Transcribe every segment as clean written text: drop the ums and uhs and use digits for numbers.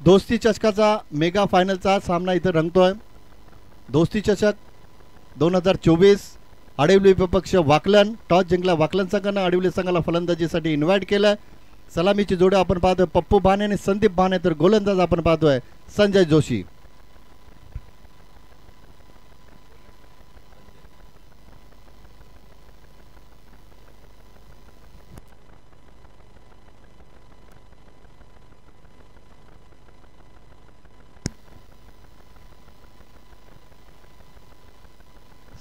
दोस्ती चषकाचा मेगा फायनलचा सामना इथं रंगतोय. दोस्ती चषक 2024. आडिवली विपक्ष वाकलन. टॉस जिंकला वाकलन संघानं. आडिवली संघाला फलंदाजीसाठी इन्व्हाइट केलं. सलामीची जोडी आपण पाहतोय पप्पू भाने आणि संदीप भाने, तर गोलंदाज आपण पाहतोय संजय जोशी.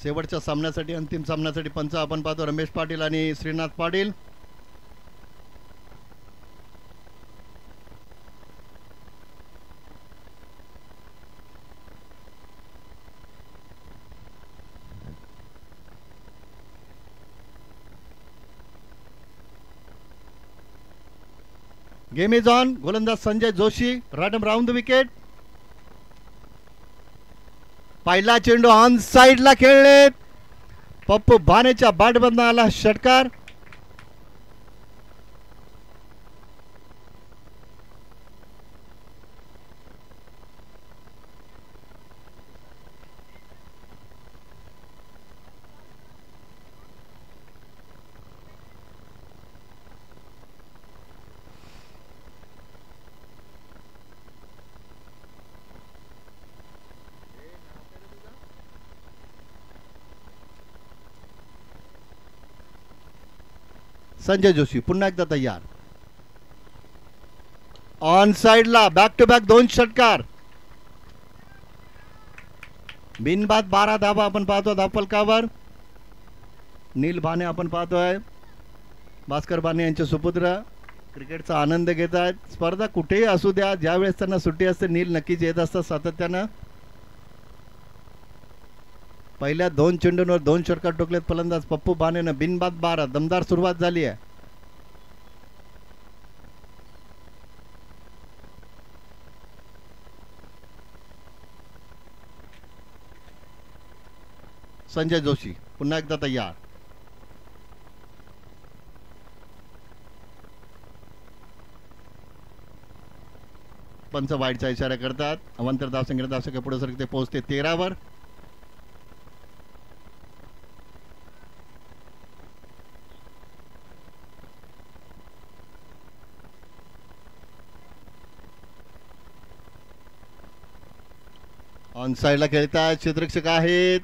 शेवटच्या सामन्यासाठी अंतिम सामन्यासाठी पंच आपण पाहतो रमेश पाटील आणि Shrinath Patil. Game is on. गोलंदाज संजय जोशी. राडम राऊंड द विकेट. पहिला चेंडू ऑन साइडला खेळले. पप्पू भानेच्या बॅटमधून आला षटकार. संजय जोशी पुन्हा एकदा तयार. ऑन साइडला बॅक टू बॅक 2 षटकार. बिनबाद 12 धावा आपण पाहतो धावफलकावर. नील भाने आपण पाहतोय. भास्कर भाने यांचे सुपुत्र क्रिकेटचा आनंद घेत आहेत. स्पर्धा कुठेही असू द्या, ज्यावेळेस त्यांना सुट्टी असते नील नक्कीच येत असतात सातत्यानं. पहिल्या 2 चेंडूंवर 2 षटकार ठोकलेत फलंदाज पप्पू भानेनं. बिनबाद 12. दमदार सुरुवात झाली आहे. संजय जोशी पुन्हा एकदा तयार. पंच वाईटचा इशारा करतात. अवंतर धावसंख्या धावसंख्या पुढे सरकते, पोहोचते 13 वर. ऑन साइडला खेळतात. क्षेत्ररक्षक आहेत.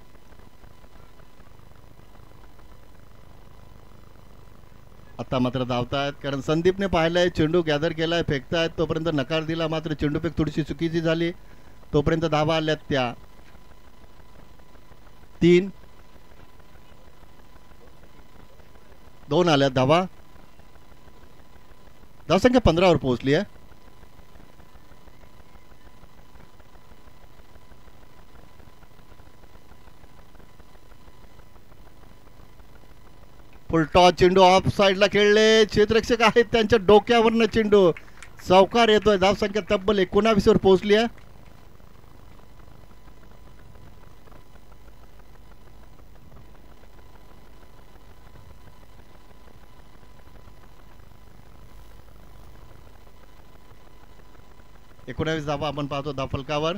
आता मात्र धावतायत कारण संदीपने पाहिलंय चेंडू गॅदर केलाय, फेकतायत. तोपर्यंत नकार दिला, मात्र चेंडू फेक थोडीशी चुकीची झाली. तोपर्यंत धावा आल्यात त्या 3. 2 आल्यात धावा. धावसंख्या 15 वर पोहोचली आहे. फुलटॉस चेंडू ऑफ साइडला खेळले. क्षेत्ररक्षक आहेत त्यांच्या डोक्यावरनं चेंडू चौकार येतोय. धावसंख्या तब्बल 19 वर पोहोचली आहे. एकोणावीस धावा आपण पाहतो धावफलकावर.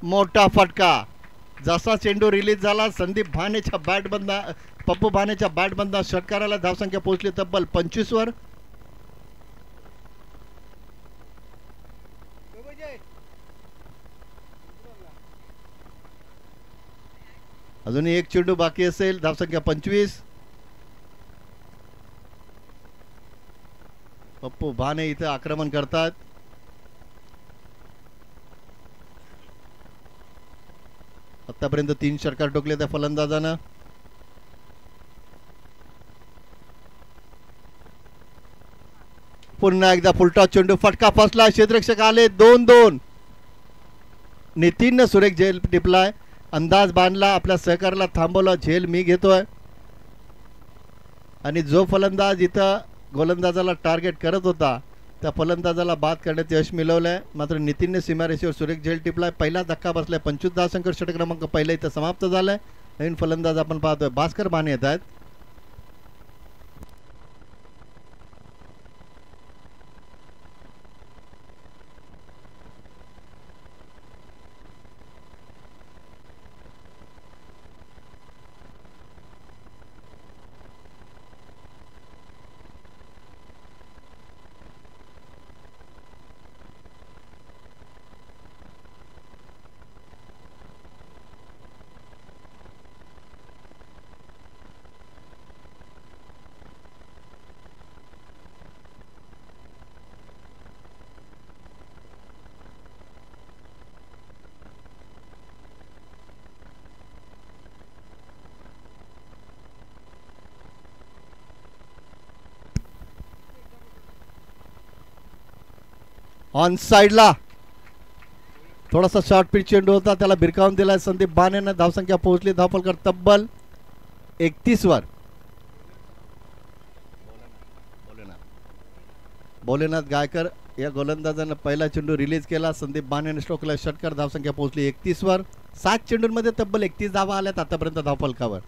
मोठा फटका. जसा चेंडू रिलीज झाला संदीप भानेच्या बॅटमधून पप्पू भानेच्या बॅटमधून षटकाराला धावसंख्या पोहोचली तब्बल 25 वर. अजूनही एक चेंडू बाकी असेल. धावसंख्या 25. पप्पू भाने इथे आक्रमण करतात. आतापर्यंत 3 षटकार ठोकले त्या फलंदाजानं. पुन्हा एकदा फुलटॉस चेंडू, फटका फसला. क्षेत्ररक्षक आले. 2-2. नितीननं सुरेख झेल टिपलाय. अंदाज बांधला, आपल्या सहकार्याला थांबवलं. झेल मी घेतोय. आणि जो फलंदाज इथं गोलंदाजाला टार्गेट करत होता त्या फलंदाजाला बाद करण्यात यश मिळवलंय. मात्र नितीनने सीमारेषेवर सुरेख झेल टिपलाय. पहिला धक्का बसलाय. 25 धावसंख्येवर षटक क्रमांक पहिला इथं समाप्त झालाय. नवीन फलंदाज आपण पाहतोय भास्कर बाने येत आहेत. ऑन साइडला थोडासा शॉर्ट पिच चेंडू होता, त्याला भिरकावून दिलाय संदीप बानेनं. धावसंख्या पोहोचली धावफलकर तब्बल 31 वर. भोलेनाथ गायकर या गोलंदाजानं पहिला चेंडू रिलीज केला. संदीप बानेने स्ट्रोकला षटकार. धावसंख्या पोहोचली 31 वर. 7 चेंडूंमध्ये तब्बल 31 धावा आल्यात आतापर्यंत धावफलकावर.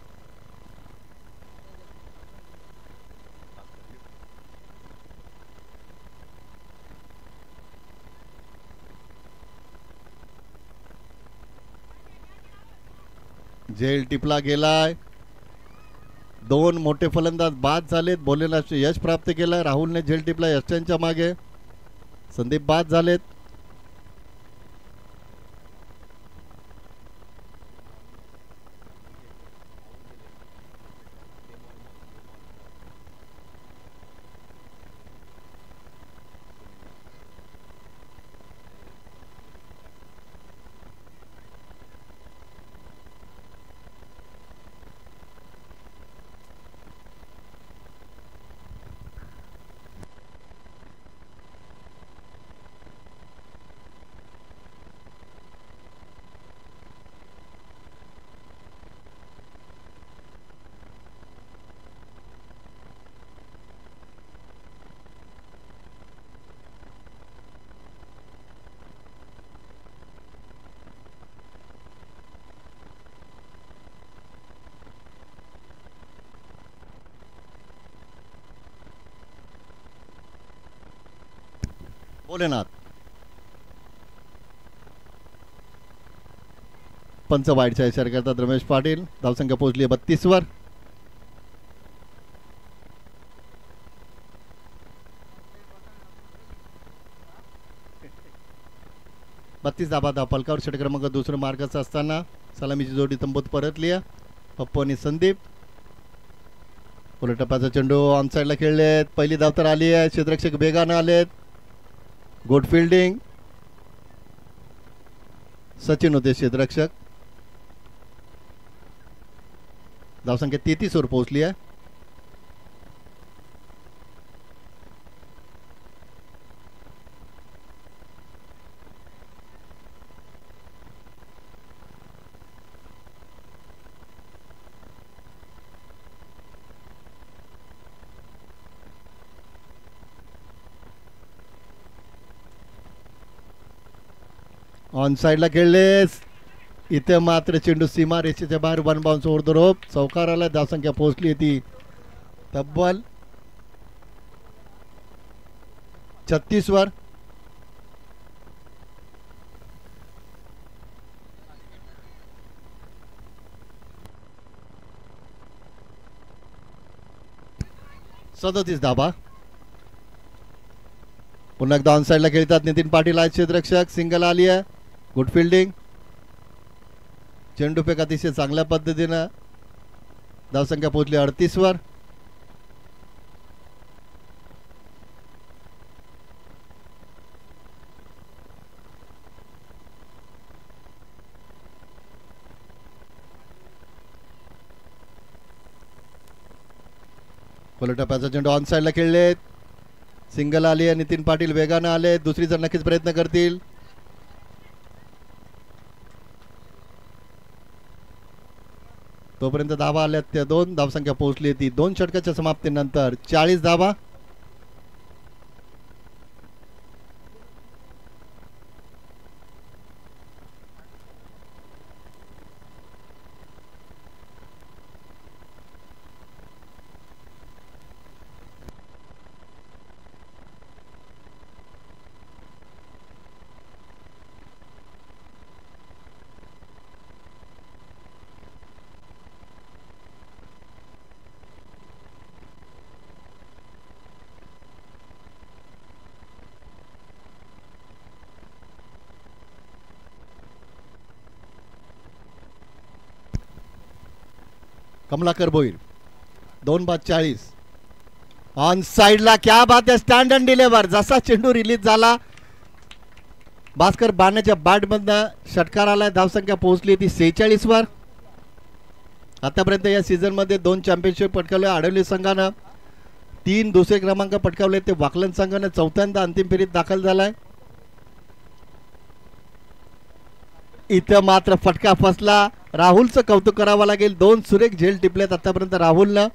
झेल टिपला गेलाय. 2 मोठे फलंदाज बाद झालेत. भोलेनाथ यश प्राप्त केलं. राहुलने झेल टिपला यशांच्या मागे. संदीप बाद झालेत. भोलेनाथ पंच वाईटचा इशारा करतात रमेश पाटील. धावसंख्या पोहोचली 32 वर. धाबा धावफलकावर षटक क्रमांक दुसरं मार्गाचा असताना सलामीची जोडी तंबूत परतली. पप्पू आणि संदीप. उलटप्पाचा चेंडू ऑन साइडला खेळलेत. पहिली धाव तर आली आहे. क्षेत्ररक्षक वेगानं आलेत. Good fielding. सचिन होते क्षेत्ररक्षक. धावसंख्या 33 वर पोहोचली आहे. ऑन साइडला खेळलेस. इथे मात्र चेंडू सीमा रेषेच्या बाहेर one bounce over the rope. चौकाराला धावसंख्या पोहोचली ती तब्बल 36 वर. सदतीस धाबा. पुन्हा एकदा ऑन साइडला खेळतात नितीन पाटील आहेत क्षेत्ररक्षक. सिंगल आली आहे. Good fielding. चेंडू फेक अतिशय चांगल्या पद्धतीनं. धावसंख्या पोहोचली 38 वर. कोलटप्प्याचा चेंडू ऑन साइडला खेळलेत. सिंगल आली आहे. नितीन पाटील वेगानं आले. दुसरी जर नक्कीच प्रयत्न करतील. तोपर्यंत धावा आल्यात त्या 2. धावसंख्या पोहोचली ती 2 षटकाच्या समाप्तीनंतर 40 धावा. कमलाकर भोईर 2 बाद 40 ऑन साइडला. क्या बात आहे. Stand and deliver. जसा चेंडू रिलीज झाला भास्कर बाण्याच्या बॅटमधनं षटकार आलाय. धावसंख्या पोहोचली ती 46 वर. आतापर्यंत या सीझन मध्ये 2 चॅम्पियनशिप पटकावले आडवली संघानं. 3 दुसरे क्रमांक पटकावले ते वाकलन संघानं चौथ्यांदा अंतिम फेरीत दाखल झालाय. इथं मात्र फटका फसला. राहुलचं कौतुक करावं लागेल. 2 सुरेख झेल टिपलेत आतापर्यंत राहुलनं.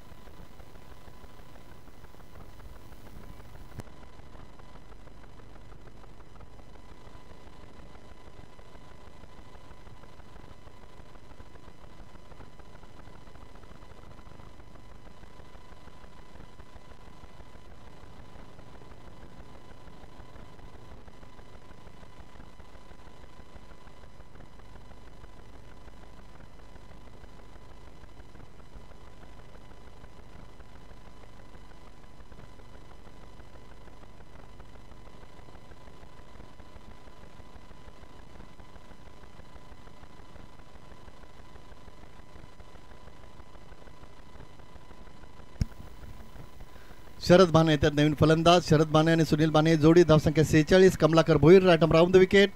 शरद भाने येतात नवीन फलंदाज. शरद भाने आणि सुनील भाने जोडी. धावसंख्या 46. Kamlakar Bhoir right round the wicket.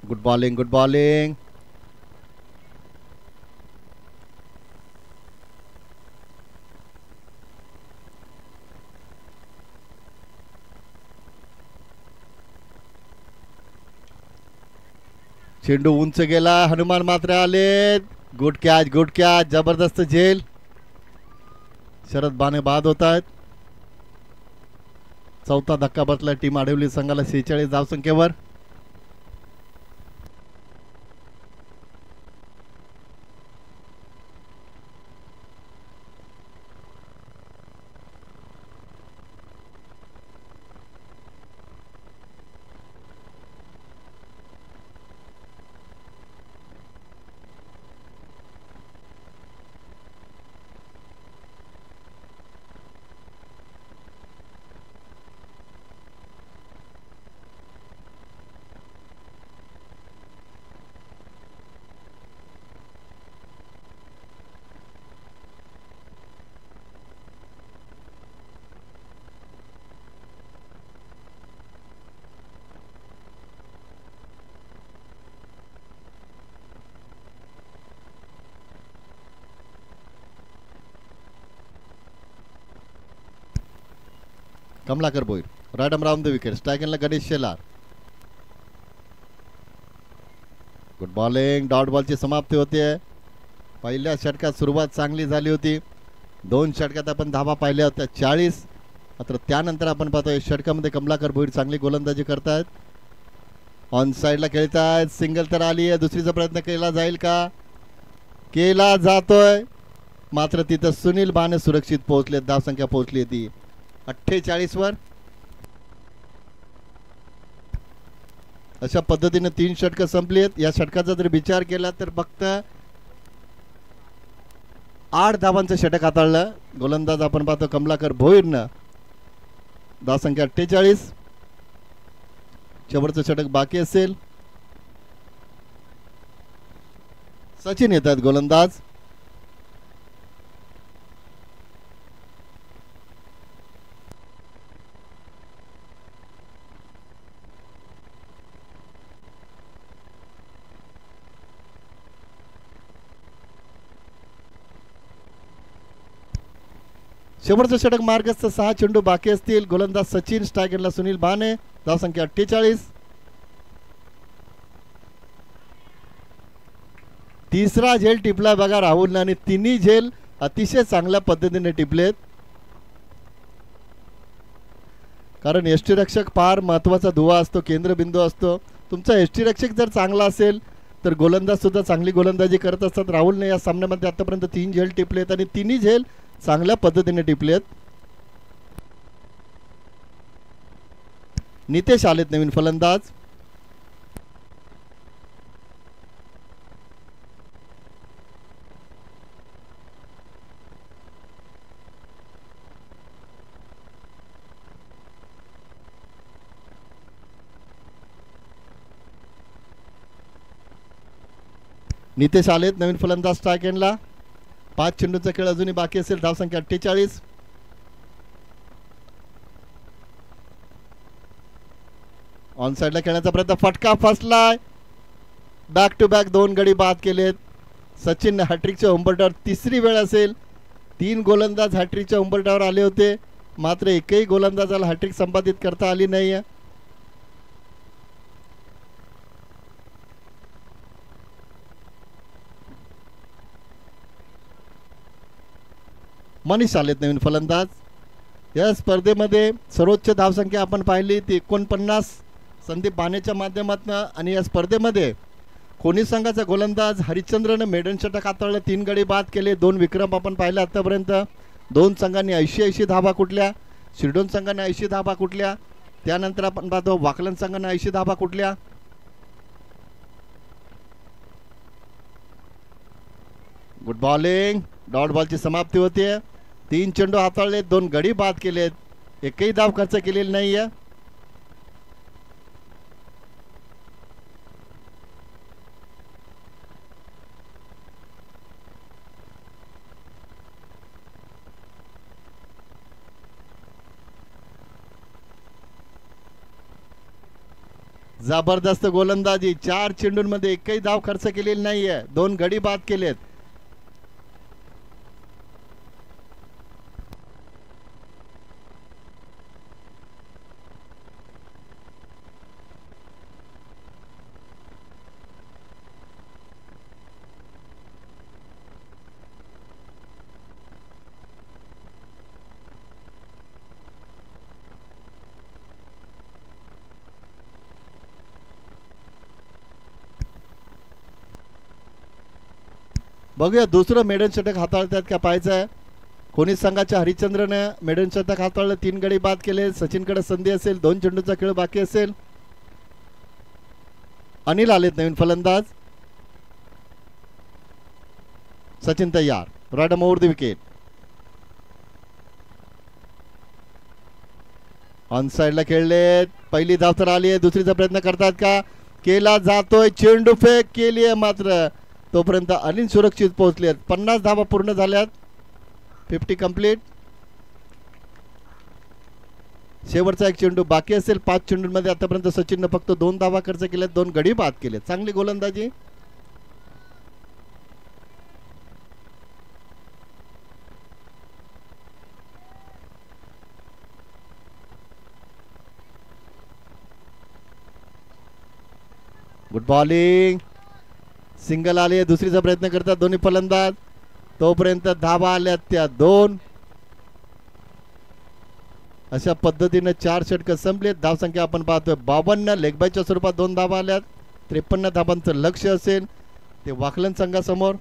Good bowling good bowling. चेंडू उंच गेला. हनुमान मात्र आले. Good catch good catch. जबरदस्त झेल. शरद बाने बाद होत आहेत. चौथा धक्का बसला टीम आडवली संघाला 46 धावसंख्येवर. Kamlakar Bhoir right round the wicket. स्ट्रायकरला Ganesh Shelar. Good bowling. Dot बॉलची समाप्ती होते. पहिल्या षटकात सुरुवात चांगली झाली होती. 2 षटकात आपण धावा पाहिल्या होत्या 40. मात्र त्यानंतर आपण पाहतोय षटकामध्ये कमलाकर भोईर चांगली गोलंदाजी करतायत. ऑन साइडला खेळतायत. सिंगल तर आली आहे. दुसरीचा प्रयत्न केला जाईल का? केला जातोय. मात्र तिथं सुनील बाने सुरक्षित पोहोचले. धावसंख्या पोहोचली ती 48 वर. अशा पद्धतीने 3 षटकं संपली आहेत. या षटकाचा जर विचार केला तर फक्त 8 धावांचं षटक हाताळलं. गोलंदाज आपण पाहतो कमलाकर भोईरनं. धावसंख्या 48. शेवटचं षटक बाकी असेल. सचिन येतात गोलंदाज. शेवटचं षटक मार्गस्थ. 6 चेंडू बाकी असतील. गोलंदाज सचिन. स्ट्रायकरला सुनील बाने. धावसंख्या 48. तिसरा झेल टिपला बघा राहुलने आणि तिन्ही झेल अतिशय चांगल्या पद्धतीने टिपलेत. कारण यष्टीरक्षक फार महत्वाचा दुवा असतो, केंद्रबिंदू असतो. तुमचा यष्टीरक्षक जर चांगला असेल तर गोलंदाज सुद्धा चांगली गोलंदाजी करत असतात. राहुलने या सामन्यामध्ये आतापर्यंत 3 झेल टिपलेत आणि तिन्ही झेल चांगल्या पद्धतीने टिपलेत. नितेश आलेत नवीन फलंदाज. नितेश आलेत नवीन फलंदाज स्ट्राईक एंडला. 5 चेंडूचा खेळ अजूनही बाकी असेल. धावसंख्या 48. ऑन साइडला खेळण्याचा प्रयत्न, फटका फसलाय. बॅक टू बॅक 2 गडी बाद केलेत. सचिन हॅट्रिकच्या उंबरठ्यावर तिसरी वेळ असेल. 3 गोलंदाज हॅट्रिकच्या उंबरठ्यावर आले होते, मात्र एकही गोलंदाजाला हॅट्रिक संपादित करता आली नाही. मनीष आलेत नवीन फलंदाज. या स्पर्धेमध्ये सर्वोच्च धावसंख्या आपण पाहिली ती 49 संदीप बानेच्या माध्यमातून. आणि या स्पर्धेमध्ये कोणी संघाचा गोलंदाज हरिश्चंद्रनं मेडन षटक हाताळलं, 3 गडी बाद केले. 2 विक्रम आपण पाहिले आतापर्यंत. 2 संघांनी 80 धाबा कुठल्या. शिरडोन संघाने 80 धाबा कुठल्या. त्यानंतर आपण पाहतो वाकलन संघाने 80 धाबा कुठल्या. Good bowling. डॉट बॉलची समाप्ती होते. 3 चेंडू हाताळले, 2 गडी बाद केलेत. एकही धाव खर्च केलेली नाहीये. जबरदस्त गोलंदाजी. 4 चेंडूंमध्ये एकही धाव खर्च केलेली नाहीये. 2 गडी बाद केलेत. बघूया दुसरं मेडन षटक हाताळतात का पाहायचं आहे. कोणी संघाच्या हरिश्चंद्रने मेडन षटक हाताळलं, 3 गडी बाद केले. सचिनकडे संधी असेल, 2 चेंडूचा खेळ बाकी असेल. अनिल आलेत नवीन फलंदाज. सचिन तयार. Right over the wicket. On साइडला खेळलेत. पहिली धाव तर आली आहे. दुसरीचा प्रयत्न करतात का. केला जातोय. चेंडू फेक केली आहे, मात्र तोपर्यंत अनिल सुरक्षित पोहोचलेत. 50 धावा पूर्ण झाल्यात. 50 कंप्लीट. शेवटचा 1 चेंडू बाकी असेल. 5 चेंडूंमध्ये आतापर्यंत सचिनने फक्त 2 धावा खर्च केल्यात, 2 गडी बाद केलेत. चांगली गोलंदाजी. Good bowling. सिंगल आले. दुसरीचा प्रयत्न करतात दोन्ही फलंदाज. तोपर्यंत धावा आल्यात त्या 2. अशा पद्धतीने 4 षटक संपलेत. धावसंख्या आपण पाहतोय 52. लेगबायच्या स्वरूपात 2 धावा आल्यात. 53 धावांचं लक्ष असेल ते वाकलन संघासमोर.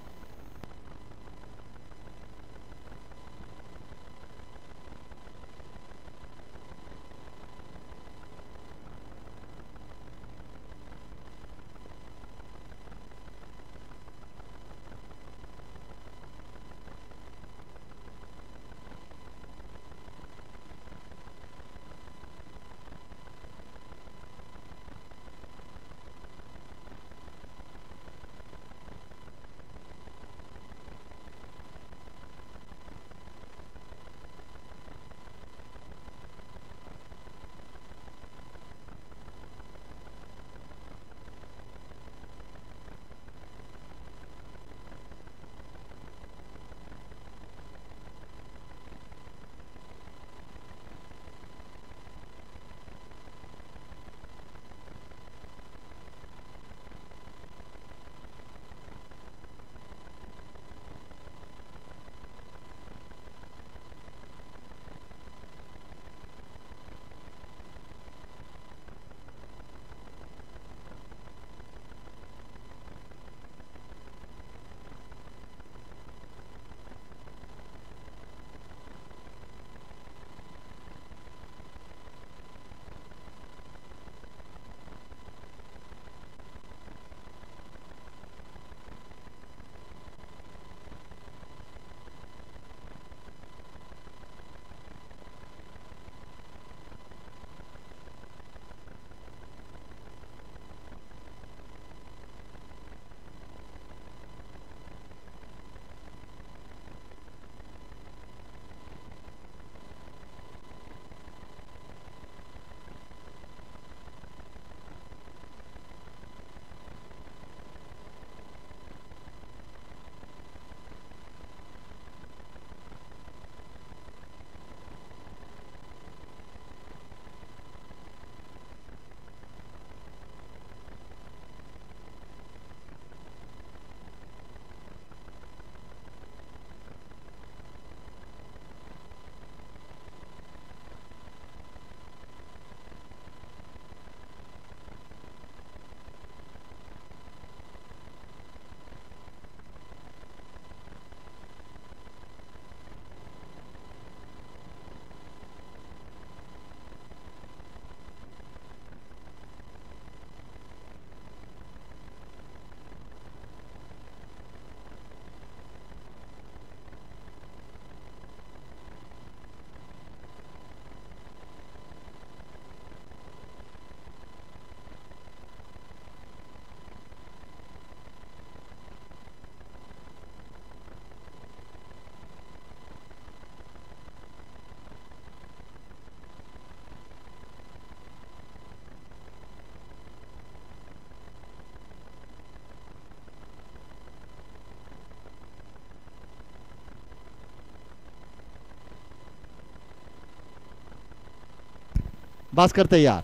भास्कर तयार.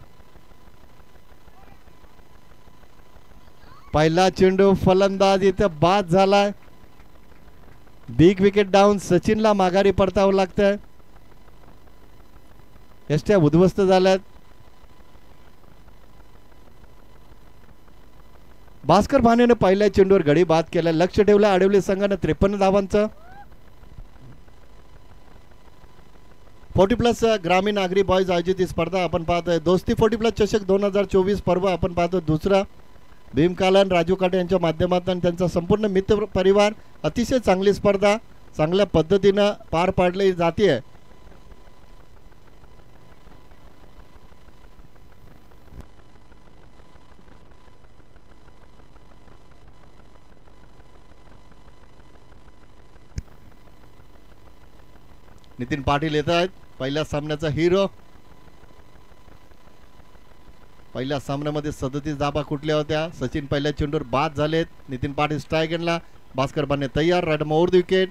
पहिला चेंडू फलंदाज इथे बाद झालाय. Big wicket down. सचिनला माघारी परतावं लागतंय. यष्ट्या उद्ध्वस्त झाल्यात. भास्कर भानेने पहिल्या चेंडूवर गडी बाद केला. लक्ष ठेवलं आडिवली संघानं 53 धावांचं. 40+ ग्रामीण आगरी बॉयज आयोजित ही स्पर्धा आपण पाहतोय. दोस्ती 40+ चषक 2024 पर्व आपण पाहतो. दुसरा भीमकालन राजू काटे यांच्या माध्यमातून त्यांचा संपूर्ण मित्र परिवार. अतिशय चांगली स्पर्धा चांगल्या पद्धतीनं पार पाडली जाते. नितीन पाटील येत आहेत. पहिल्या सामन्याचा हिरो. पहिल्या सामन्यामध्ये 37 धाबा कुठल्या होत्या. सचिन पहिल्या चेंडूवर बाद झालेत. नितीन पाटील स्ट्राईक एंडला. भास्कर बाने तयार. Right over the wicket.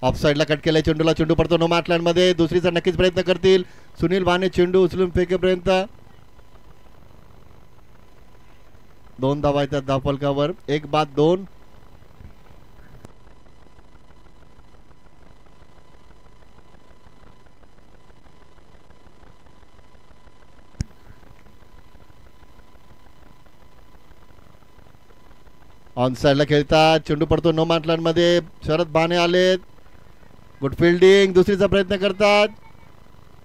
Off साइडला कट केलाय चेंडूला. चेंडू पडतो नो मॅटलँड मध्ये. दुसरीचा नक्कीच प्रयत्न करतील. सुनील बाने चेंडू उचलून फेकेपर्यंत 2 धावा येतात धावफलकावर. 1 बाद 2. ऑन साइडला खेळतात. चेंडू पडतो नो मॅटलँड मध्ये. शरद बाने आलेत. Good fielding. दुसरीचा प्रयत्न करतात.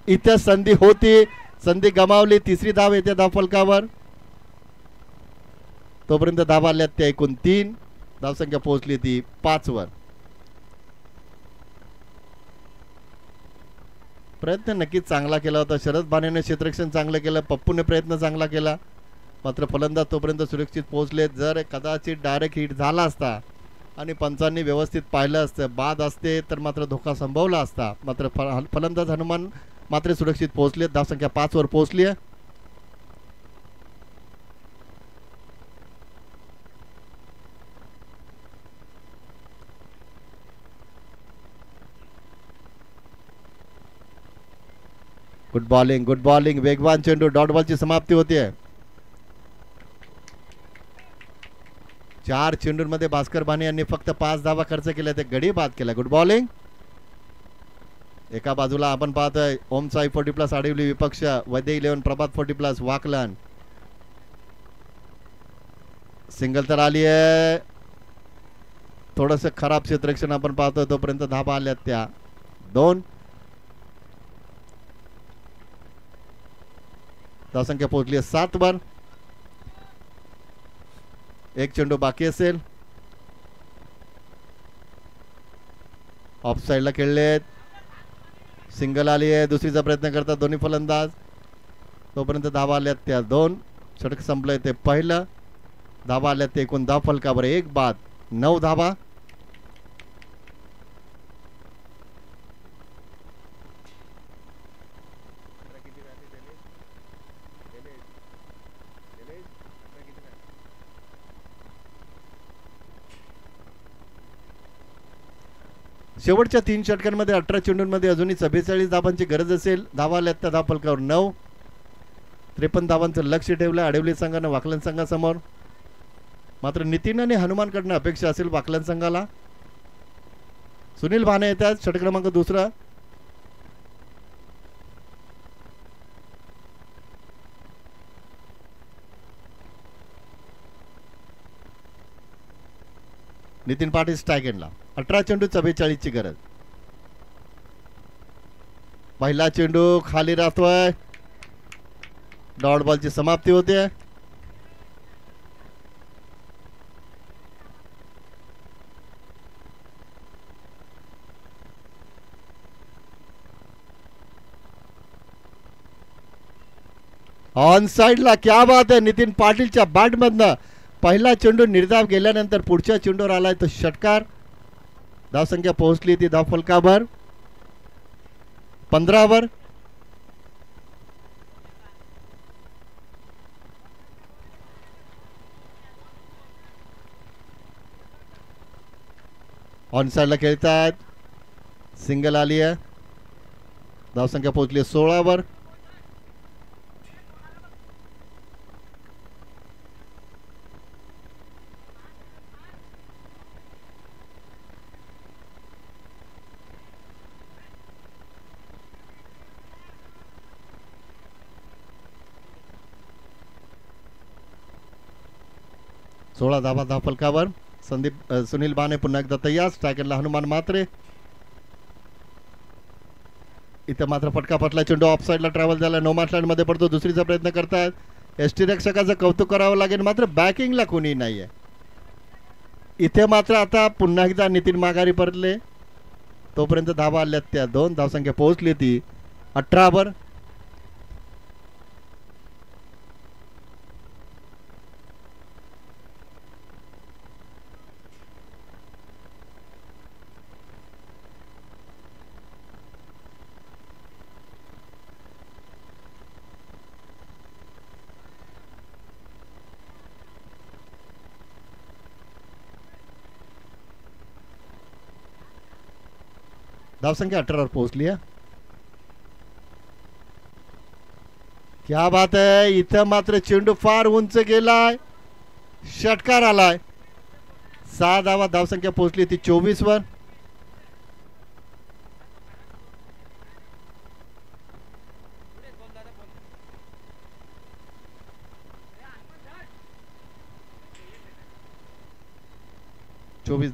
इथे संधी होती. संधी गमावली. तिसरी धाव येते धावफलकावर. तोपर्यंत धावा आल्यात त्या एकूण 3. धावसंख्या पोहोचली ती 5 वर. प्रयत्न नक्कीच चांगला केला होता. शरद बानेने क्षेत्ररक्षण चांगलं केलं. पप्पूने प्रयत्न चांगला केला. मात्र फलंदाज तोपर्यंत सुरक्षित पोहोचले. जर कदाचित डायरेक्ट हिट झाला असता आणि पंचांनी व्यवस्थित पाहिलं असतं बाद असते तर मात्र धोका संभवला असता. मात्र फलंदाज हनुमान मात्र सुरक्षित पोहोचले. धावसंख्या 5 वर पोहोचली आहे. Good bowling. Good bowling. वेगवान चेंडू. डॉट बॉलची समाप्ती होतीये. 4 चेंडूंमध्ये भास्कर बाने यांनी फक्त 5 धावा खर्च केल्या. ते गडी बाद केला. Good bowling. एका बाजूला आपण पाहतोय ओम साई 40+ आडिवली विपक्ष. वैद्य 11 प्रभात 40+ वाकलन. सिंगल तर आली आहे. थोडस खराब क्षेत्ररक्षण आपण पाहतोय. तोपर्यंत धाबा आल्यात त्या 2. धावसंख्या पोहोचली 7 वर. 1 चेंडू बाकी असेल. ऑफ साइडला खेळलेत. सिंगल आली आहे. दुसरीचा प्रयत्न करतात दोन्ही फलंदाज. तोपर्यंत धावा आल्यात त्या 2. षटक संपलंय ते पहिलं. धावा आल्यात ते एकूण धावफलकावर 1 बाद 9 धावा. शेवटच्या 3 षटकांमध्ये 18 चेंडूंमध्ये अजूनही 44 धावांची गरज असेल. धावा आल्यात त्या धावफलकावर 9. 53 धावांचं लक्ष ठेवलं आडिवली संघानं वाकलन संघासमोर. मात्र नितीन आणि हनुमानकडनं अपेक्षा असेल वाकलन संघाला. सुनील भाने येतात. षटक क्रमांक 2. नितीन पाटील स्ट्राईक एंडला. 18 चेंडू 44 ची गरज. पहिला चेंडू खाली राहतोय. डॉट बॉलची समाप्ती होते. ऑन साइडला क्या बात आहे. नितीन पाटीलच्या बॅट मधनं पहिला चेंडू निर्धाव गेल्यानंतर पुढच्या चेंडूवर आलाय तो षटकार. धावसंख्या पोहोचली ती धावफलकावर 15 वर. ऑन साइडला खेळतात. सिंगल आली आहे. धावसंख्या पोहोचली 16 वर. 16 धावा धावफलकावर. संदीप सुनील बाने पुन्हा एकदा तयार. स्ट्रायकरला हनुमान म्हात्रे. इथं मात्र फटका फटला. चेंडू ऑफ साईडला ट्रॅव्हल झाला. नो मार्क लाईन मध्ये पडतो. दुसरीचा प्रयत्न करतात एसटी रक्षकाचं कौतुक करावं लागेल. मात्र बॅकिंगला कोणी नाहीये इथे. मात्र आता पुन्हा एकदा नितीन माघारी परतले. तोपर्यंत धावा आल्यात त्या 2. धावसंख्या पोहोचली ती 18 वर. धावसंख्या 18 वर पोहोचली है. क्या बात है. इथं मात्र चेंडू फार उंच गेलाय. षटकार आलाय. 6 धावा धावसंख्या पोहोचली ती 24 वर.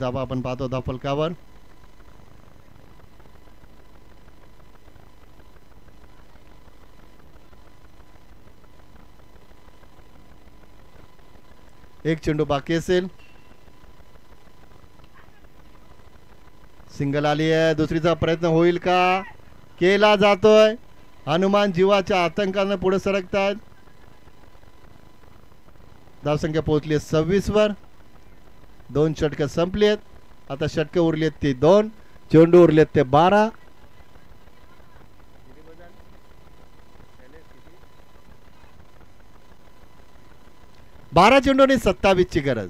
धावा आपण पाहतो धावफलकावर. एक चेंडू बाकी असेल. सिंगल आली आहे. दुसरीचा प्रयत्न होईल का. केला जातोय. हनुमान जीवाच्या आतंकानं पुढे सरकतात. धावसंख्या पोहोचली 26 वर. 2 षटकं संपलीत. आता षटकं उरलीत ती 2. चेंडू उरलेत ते 12. 12 चेंडूंनी 27 ची गरज.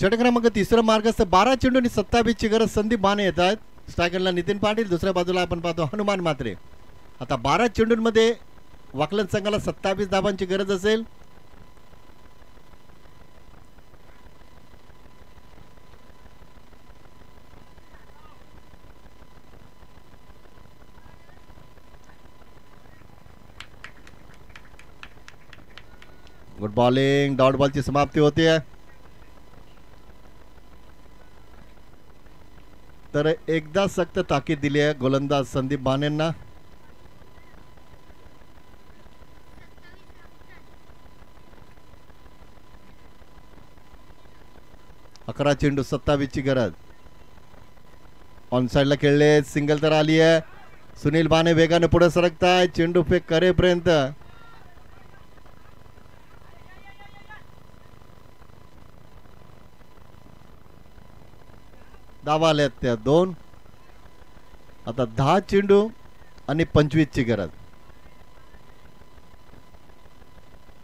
षटक क्रमांक 3 मार्गस्थ 12 चेंडूंनी 27 ची गरज. संदीप बाने येत आहेत. स्ट्रायकरला नितीन पाटील. दुसऱ्या बाजूला आपण पाहतो हनुमान म्हात्रे. आता 12 चेंडूंमध्ये वाकलन संघाला 27 धावांची गरज असेल. Good bowling. डॉट बॉलची समाप्ती होती है. तर एकदा सक्त ताकीद दिली आहे गोलंदाज संदीप बानेंना. अकरा चेंडू 27 ची गरज. ऑन साइडला खेळले. सिंगल तर आली आहे. सुनील बाने वेगाने पुढे सरकताय. चेंडू फेक करेपर्यंत धावा आल्यात त्या 2. आता 10 चेंडू आणि 25 ची गरज.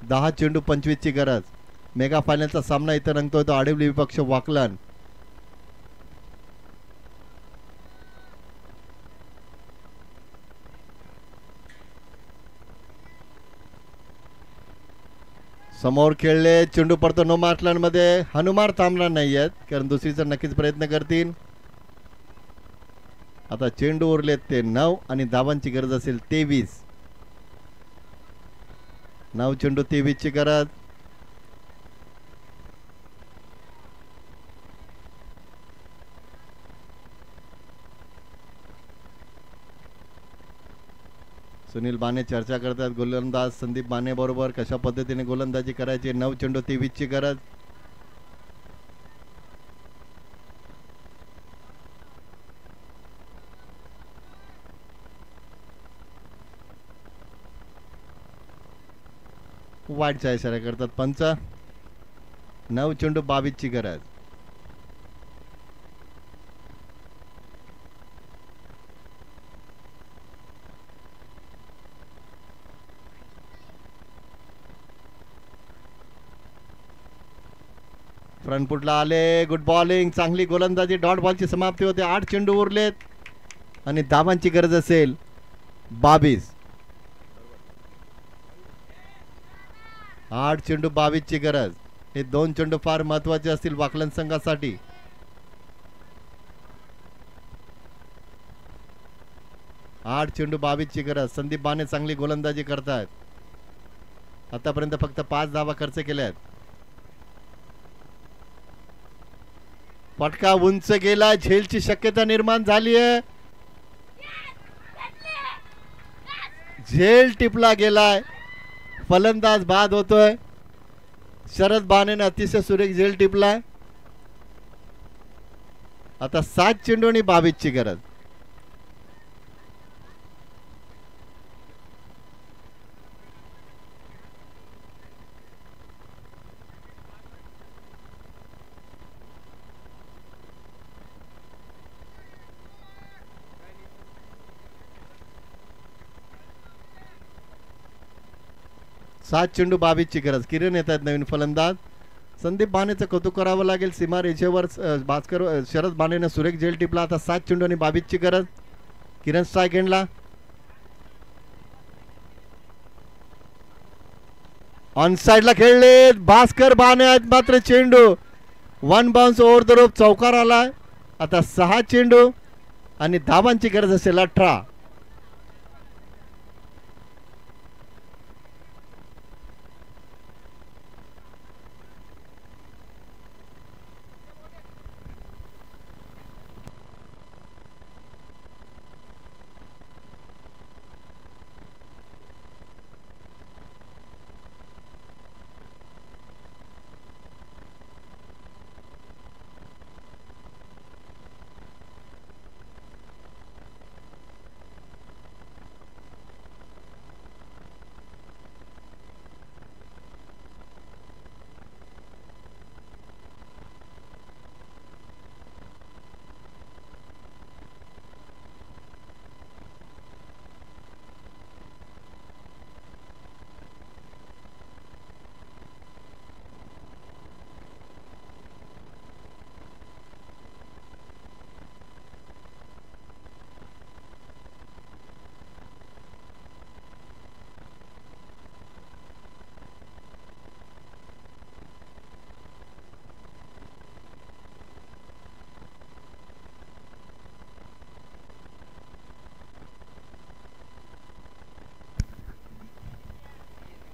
10 चेंडू 25 ची गरज. मेगा फायनलचा सामना इथं रंगतोय तो आडिवली विपक्ष वाकलन. समोर खेळले. चेंडू पडतो नो मार्क लाईन मध्ये. हनुमान थांबणार नाहीयेत कारण दुसरीचा नक्कीच प्रयत्न करतील. आता चेंडू उरलेत ते 9 आणि धावांची गरज असेल 23. 9 चेंडू 23 ची गरज. सुनील बाने चर्चा करतात गोलंदाज संदीप बाने बरोबर कशा पद्धतीने गोलंदाजी करायची. 9 चेंडू 23 ची गरज. वाईटचा इशारा करतात पंच. 9 चेंडू 22 ची गरज. फ्रंट फुटला आले. गुड बॉलिंग, चांगली गोलंदाजी. डॉट बॉलची समाप्ती होते. 8 चेंडू उरलेत आणि धावांची गरज असेल 22. 8 चेंडू 22 ची गरज. हे 2 चेंडू फार महत्वाचे असतील वाकलन संघासाठी. आठ चेंडू 22 ची गरज. संदीप बाने चांगली गोलंदाजी करतायत. आतापर्यंत फक्त 5 धावा खर्च केल्यात. फटका उंच गेला. झेलची शक्यता निर्माण झाली आहे. झेल टिपला गेलाय. फलंदाज बाद होतोय. शरद बानेने अतिशय सुरेख झेल टिपलाय. आता 7 चेंडू आणि 22 ची गरज. सात चेंडू 22 ची गरज. किरण येत आहेत नवीन फलंदाज. संदीप बानेचं कौतुक करावं लागेल. सीमा रेषेवर भास्कर शरद बानेने सुरेख झेल टिपला. आता 7 चेंडू आणि 22 ची गरज. किरण स्ट्राईक एंडला. ऑन साइडला खेळले भास्कर बाने आहेत. मात्र चेंडू 1 बाउन्स ओव्हर द रोप चौकार आलाय. आता 6 चेंडू आणि धावांची गरज असेल 18.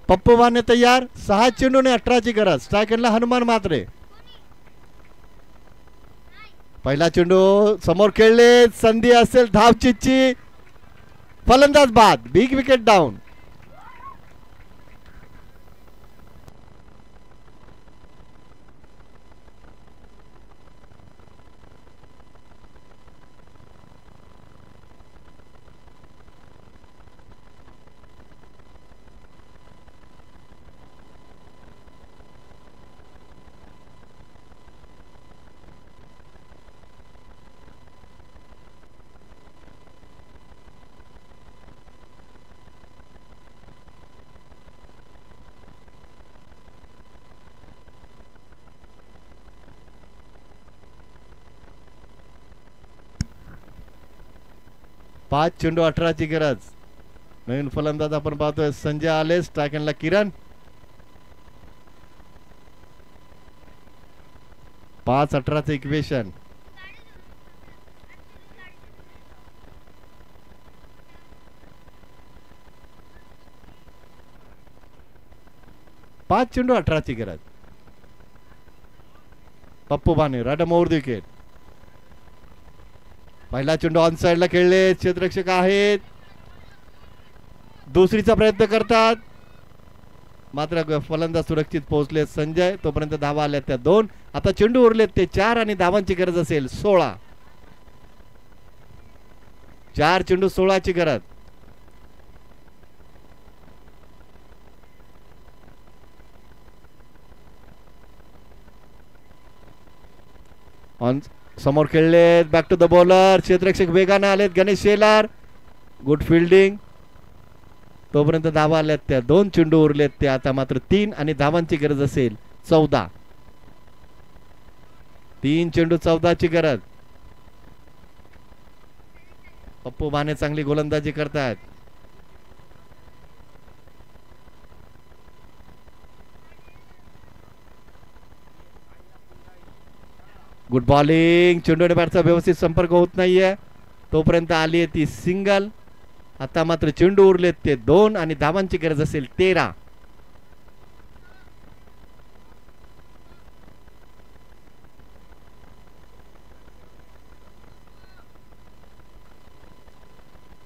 पप्पू बाने तयार. 6 चेंडू आणि 18 ची गरज. स्ट्रायकरला हनुमान मात्रे. पहिला चेंडू समोर खेळले. संधी असेल धावचीची. फलंदाज बाद. Big wicket down. पाच चेंडू 18 ची गरज. नवीन फलंदाज आपण पाहतोय संजय आले. स्ट्रायकरला किरण. 5-18 इक्वेशन. 5 चेंडू 18ची गरज. पप्पू बाने रॅडम ओव्हर द विकेट. पहिला चेंडू ऑन साइडला खेळले, क्षेत्ररक्षक आहेत, दुसरीचा प्रयत्न करतात, मात्र फलंदाज सुरक्षित पोहोचले संजय. तोपर्यंत धावा आल्या त्या 2. आता चेंडू उरलेत ते 4 आणि धावांची गरज असेल 16. 4 चेंडू 16ची गरज. समोर खेळलेत, बॅक टू द बॉलर, क्षेत्ररक्षक वेगाने आलेत, गणेश शेलार, गुड फिल्डिंग. तोपर्यंत धावा आल्यात त्या 2 चेंडू उरलेत ते आता मात्र 3 आणि धावांची गरज असेल 14. 3 चेंडू 14ची गरज. पप्पू बाने चांगली गोलंदाजी करतात. Good bowling. चेंडू आणि बॅटचा व्यवस्थित संपर्क होत नाहीये, तोपर्यंत आली आहे ती सिंगल. आता मात्र चेंडू उरलेत ते 2 आणि धावांची गरज असेल 13.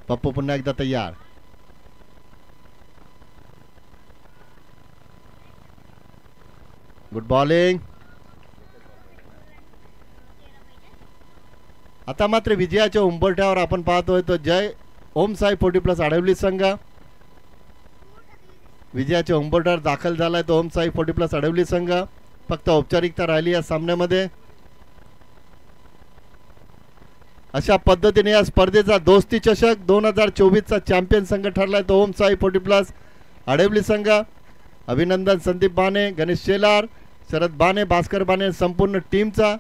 पप्पू पुन्हा एकदा तयार. Good bowling. आता मात्र विजयाच्या उंबरठ्यावर आपण पाहतोय तो जय ओम साई 40+ आडवली संघ विजयाच्या उंबरठ्यावर दाखल झालाय. तो ओम साई 40+ आडवली संघ. फक्त औपचारिकता राहिली या सामन्यामध्ये. अशा पद्धतीने या स्पर्धेचा दोस्ती चषक 2024चा चॅम्पियन संघ ठरलाय तो ओम साई 40+ आडवली संघ. अभिनंदन संदीप बाने, गणेश शेलार, शरद बाने, भास्कर बाने, संपूर्ण टीमचा.